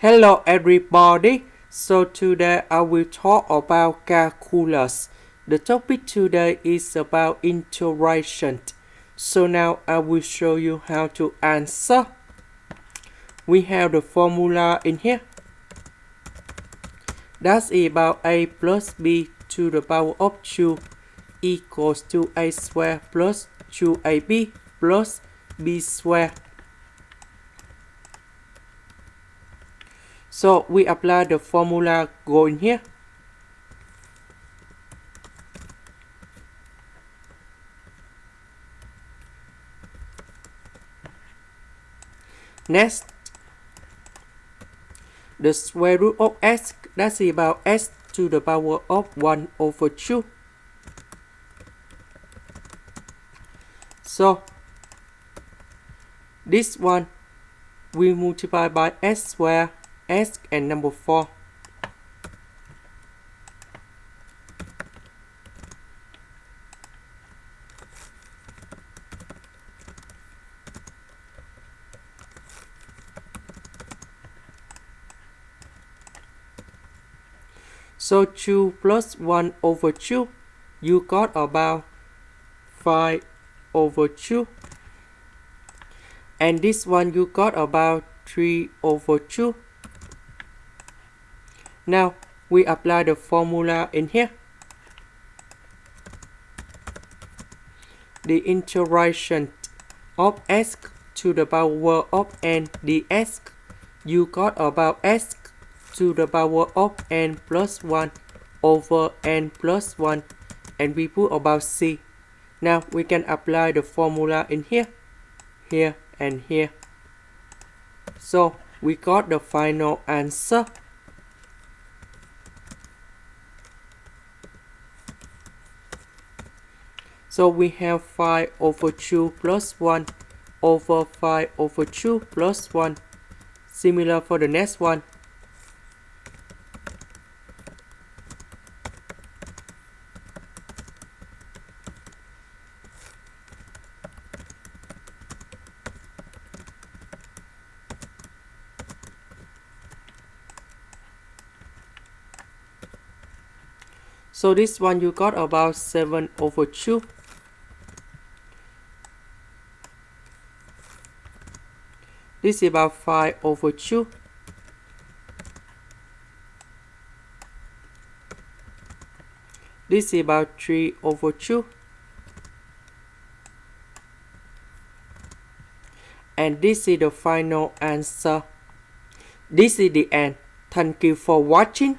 Hello everybody. So today I will talk about calculus. The topic today is about integration. So now I will show you how to answer. We have the formula in here. That's about a plus b to the power of 2 equals to a squared plus 2ab plus b squared. So we apply the formula going here. Next, the square root of s, that's about s to the power of 1 over 2. So this one we multiply by s squared, s and number 4. So 2 plus 1 over 2, you got about 5 over 2. And this one you got about 3 over 2. Now we apply the formula in here. The integration of s to the power of n ds, you got about s to the power of n plus 1 over n plus 1, and we put about c. Now we can apply the formula in here, here and here. So we got the final answer. So we have 5 over 2 plus 1 over 5 over 2 plus 1. Similar for the next one. So this one you got about 7 over 2. This is about 5 over 2. This is about 3 over 2. And this is the final answer. This is the end. Thank you for watching.